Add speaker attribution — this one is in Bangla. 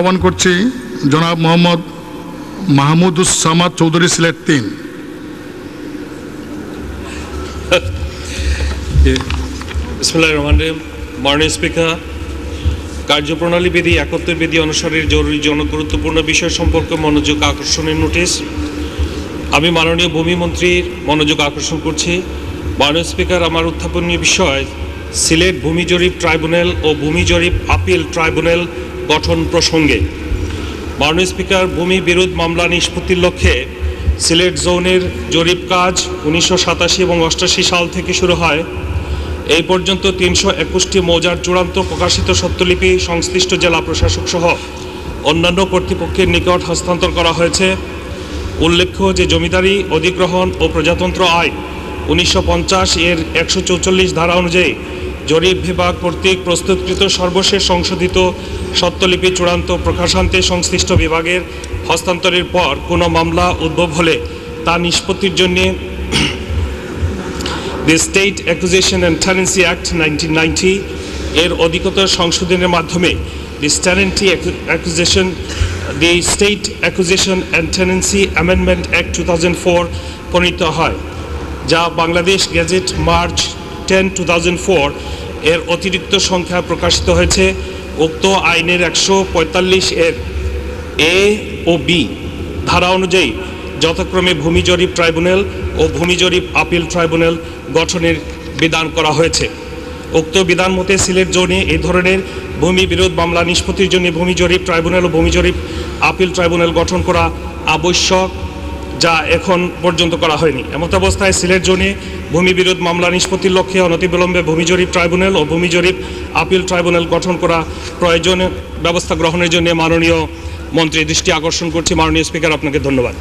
Speaker 1: আহ্বান করছি জনাব মোহাম্মদ মাহমুদুস সামাদ চৌধুরী, সিলেট 3।
Speaker 2: বিসমিল্লাহির রহমানির রহিম। মাননীয় স্পিকার, কার্যপ্রণালী বিধি ৭১ বিধি অনুসারে জরুরি জনগুরুত্বপূর্ণ বিষয় সম্পর্কে মনোযোগ আকর্ষণের নোটিশ আমি মাননীয় ভূমিমন্ত্রীর মনোযোগ আকর্ষণ করছি। মাননীয় স্পিকার, আমার উত্থাপনীয় বিষয় সিলেট ভূমি জরিপ ট্রাইব্যুনাল ও ভূমি জরিপ আপিল ট্রাইব্যুনাল গঠন প্রসঙ্গে। মাননীয় স্পিকার, ভূমি বিরোধ মামলা নিষ্পত্তির লক্ষ্যে সিলেট জোনের জরিপ কাজ 1987 এবং 88 সাল থেকে শুরু হয়। এই পর্যন্ত 321টি মৌজার চূড়ান্ত প্রকাশিত স্বত্বলিপি সংশ্লিষ্ট জেলা প্রশাসক সহ অন্যান্য কর্তৃপক্ষের নিকট হস্তান্তর করা হয়েছে। উল্লেখ্য যে জমিদারি অধিগ্রহণ ও প্রজাতন্ত্র আইন 1950 এর 144 ধারা অনুযায়ী জরিপ বিভাগ কর্তৃক প্রস্তুতকৃত সর্বশেষ সংশোধিত স্বত্বলিপি চূড়ান্ত প্রকাশান্তে সংশ্লিষ্ট বিভাগের হস্তান্তরের পর কোনো মামলা উদ্ভব হলে তা নিষ্পত্তির জন্য the state acquisition and tenancy act 1990 এর অধিকতর সংশোধনের মাধ্যমে the state acquisition and tenancy amendment act 2004 প্রণীত হয়, যা বাংলাদেশ গেজেট মার্চ 10, 2004 এর অতিরিক্ত সংখ্যা প্রকাশিত হয়েছে। উক্ত আইনের 145 এর এ ও বি ধারা অনুযায়ী যথাক্রমে ভূমি জরিপ ট্রাইব্যুনাল ও ভূমি জরিপ আপিল ট্রাইব্যুনাল গঠনের বিধান করা হয়েছে। উক্ত বিধান মতে সিলেট জোনে এই ধরনের ভূমি বিরোধ মামলা নিষ্পত্তির জন্য ভূমি জরিপ ট্রাইব্যুনাল ও ভূমি জরিপ আপিল ট্রাইব্যুনাল গঠন করা আবশ্যক, যা এখন পর্যন্ত করা হয়নি। এমত অবস্থায় সিলেট জোনে ভূমি বিরোধ মামলা নিষ্পত্তির লক্ষ্যে অনতিবিলম্বে ভূমি জরিপ ট্রাইব্যুনাল ও ভূমি জরিপ আপিল ট্রাইব্যুনাল গঠন করা প্রয়োজনীয় ব্যবস্থা গ্রহণের জন্য মাননীয় মন্ত্রীর দৃষ্টি আকর্ষণ করছি। মাননীয় স্পিকার, আপনাকে ধন্যবাদ।